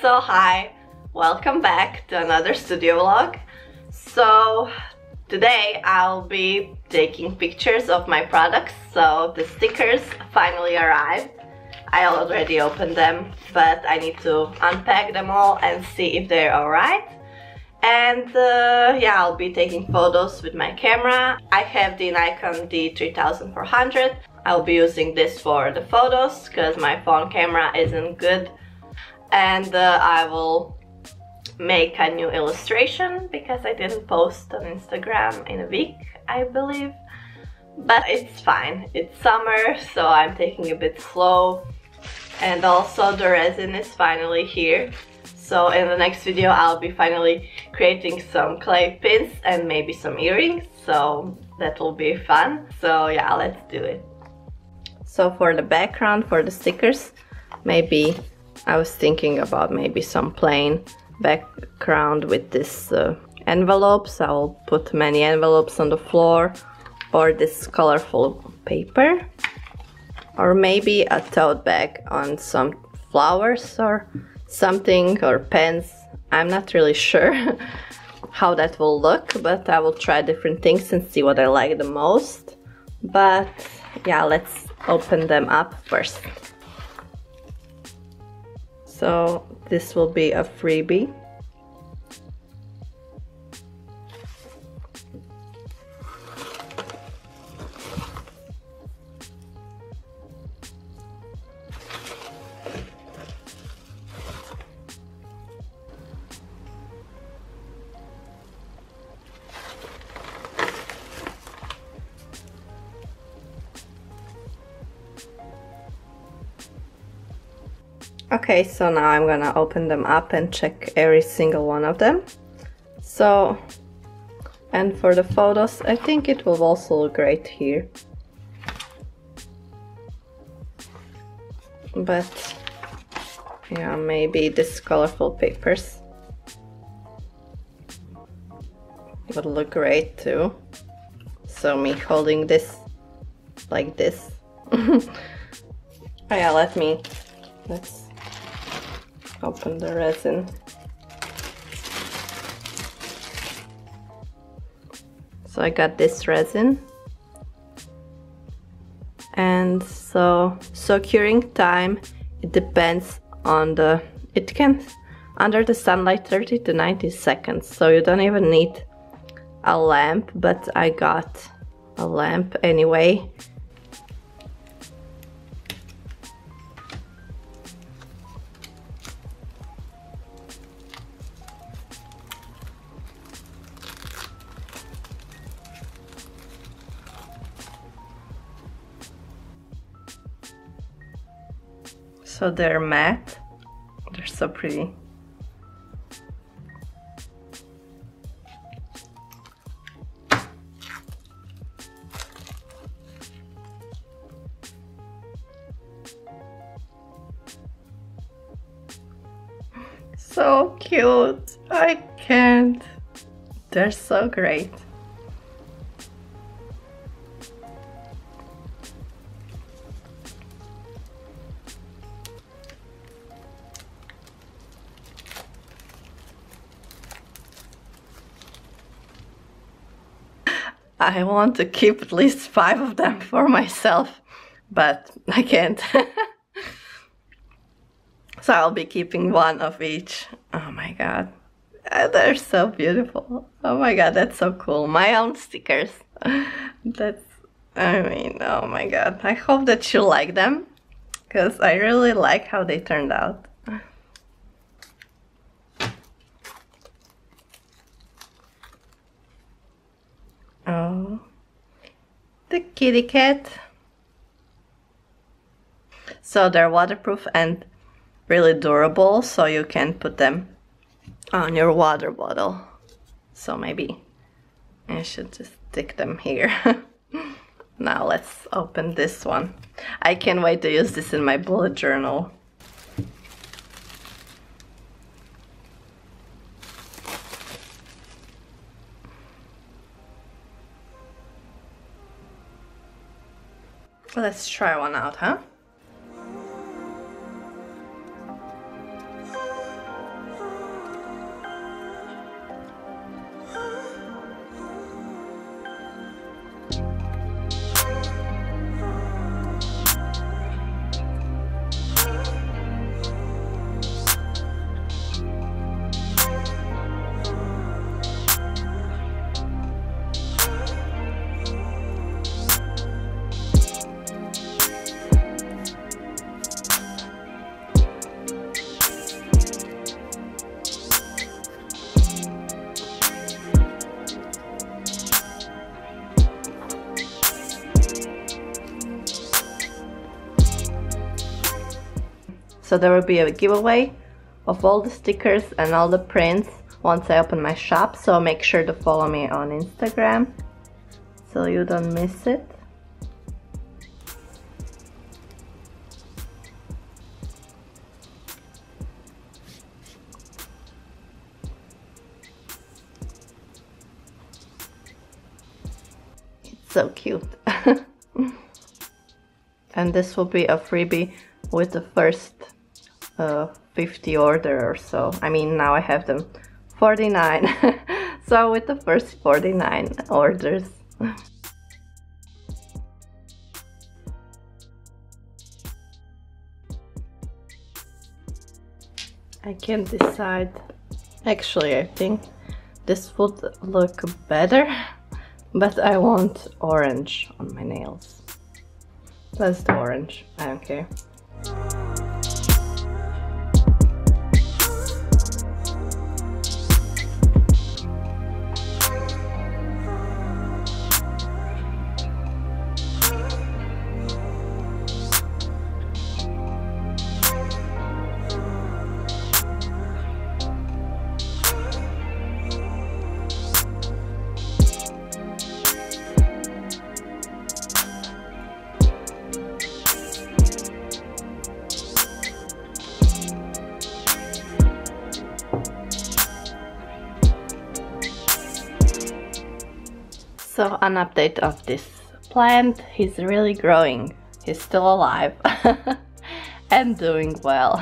So hi, welcome back to another studio vlog. So today I'll be taking pictures of my products. So the stickers finally arrived. I already opened them, but I need to unpack them all and see if they're alright. And yeah, I'll be taking photos with my camera. I have the Nikon D3400. I'll be using this for the photos because my phone camera isn't good. And I will make a new illustration because I didn't post on Instagram in a week, I believe. But it's fine. It's summer, so I'm taking a bit slow. And also the resin is finally here. So in the next video I'll be finally creating some clay pins and maybe some earrings. So that will be fun. So yeah, let's do it. So for the background, for the stickers, maybe I was thinking about maybe some plain background with this envelopes. I will put many envelopes on the floor, or this colorful paper, or maybe a tote bag on some flowers or something, or pens. I'm not really sure how that will look, but I will try different things and see what I like the most. But yeah, let's open them up first. So this will be a freebie. Okay, so now I'm gonna open them up and check every single one of them. So, and for the photos, I think it will also look great here. But yeah, maybe this colorful papers would look great too. So me holding this like this. Oh yeah, let's open the resin. So I got this resin, and so curing time, it depends on the, it can under the sunlight 30 to 90 seconds, so you don't even need a lamp, but I got a lamp anyway. So they're matte, they're so pretty. So cute, I can't. They're so great. I want to keep at least 5 of them for myself, but I can't. So I'll be keeping 1 of each. Oh my god, they're so beautiful. Oh my god, that's so cool. My own stickers. That's, I mean, oh my god. I hope that you like them, because I really like how they turned out. Oh, the kitty cat. So they're waterproof and really durable, so you can put them on your water bottle. So maybe I should just stick them here. Now let's open this one. I can't wait to use this in my bullet journal. Let's try one out, huh? So there will be a giveaway of all the stickers and all the prints once I open my shop, so make sure to follow me on Instagram so you don't miss it. It's so cute. And this will be a freebie with the first 50 order or so. I mean, now I have them 49. So with the first 49 orders. I can't decide. Actually, I think this would look better, but I want orange on my nails. Let's do orange, I don't care. So an update of this plant, he's really growing. He's still alive and doing well.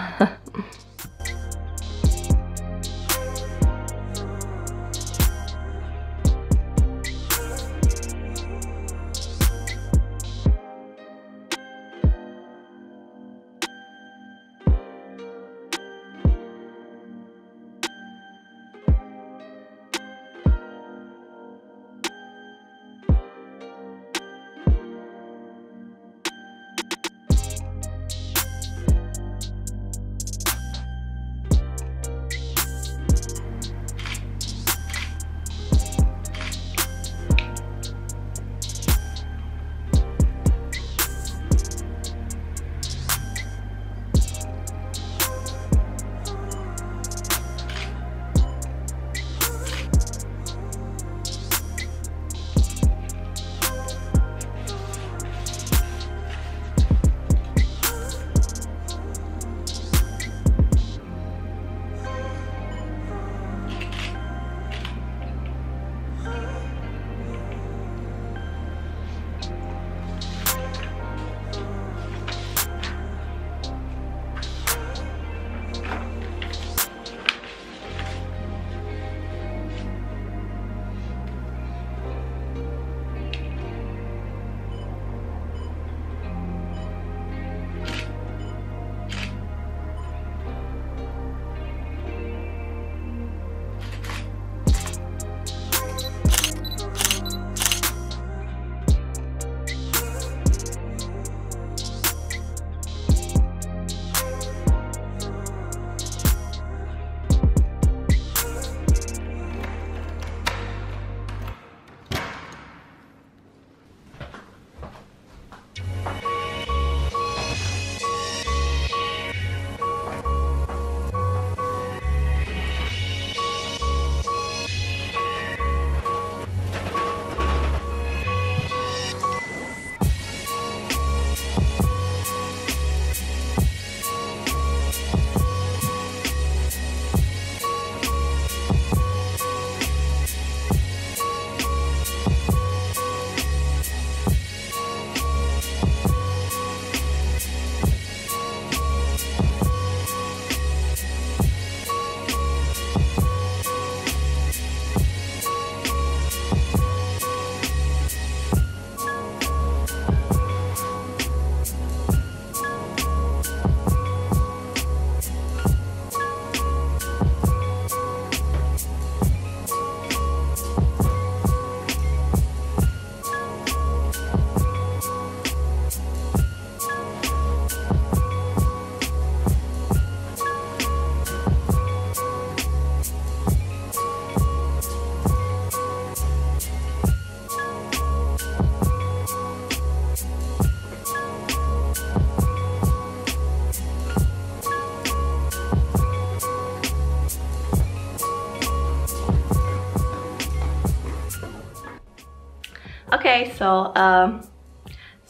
Okay, so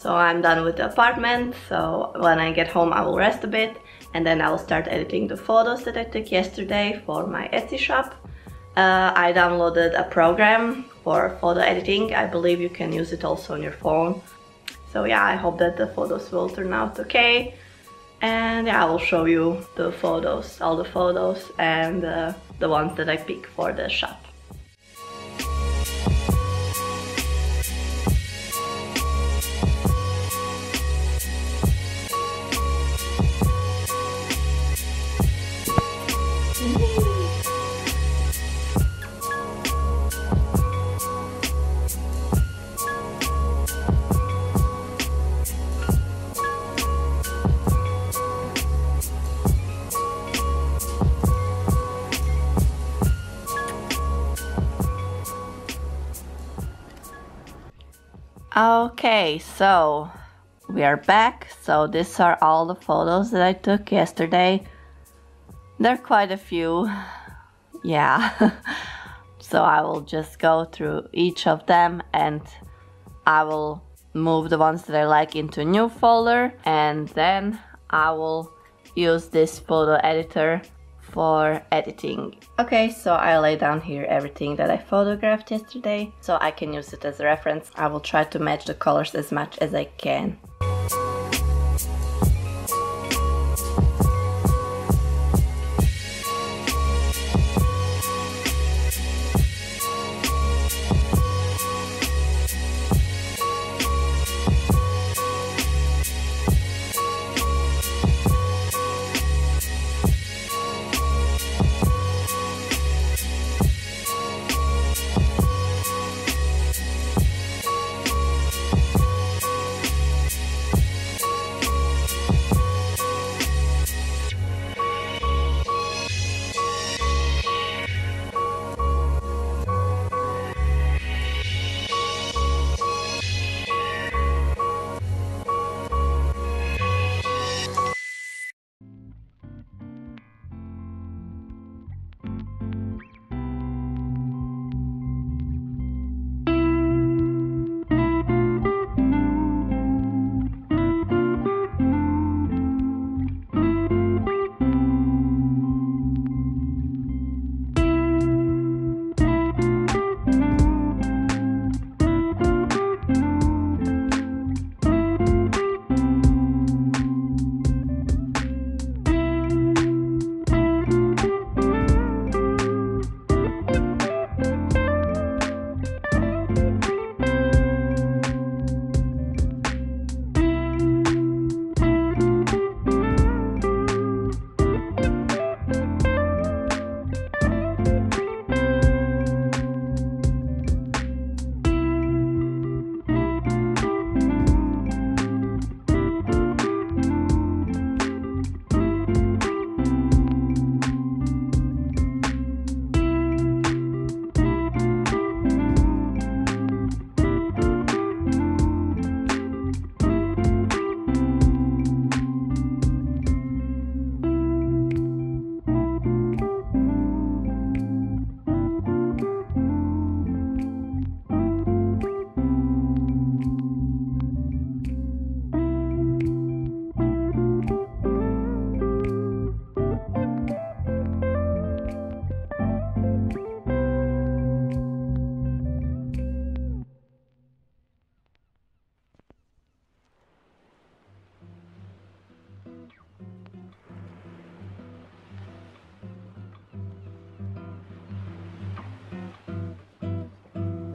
I'm done with the apartment, so when I get home I will rest a bit and then I will start editing the photos that I took yesterday for my Etsy shop. I downloaded a program for photo editing. I believe you can use it also on your phone. So yeah, I hope that the photos will turn out okay. And yeah, I will show you the photos, all the photos and the ones that I pick for the shop. Okay, so we are back. So these are all the photos that I took yesterday. There are quite a few, yeah. So I will just go through each of them and I will move the ones that I like into a new folder, and then I will use this photo editor for editing. Okay, so I lay down here everything that I photographed yesterday so I can use it as a reference. I will try to match the colors as much as I can.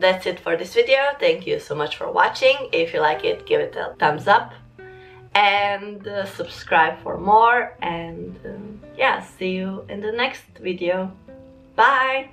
That's it for this video. Thank you so much for watching. If you like it, give it a thumbs up and subscribe for more, and yeah, see you in the next video. Bye.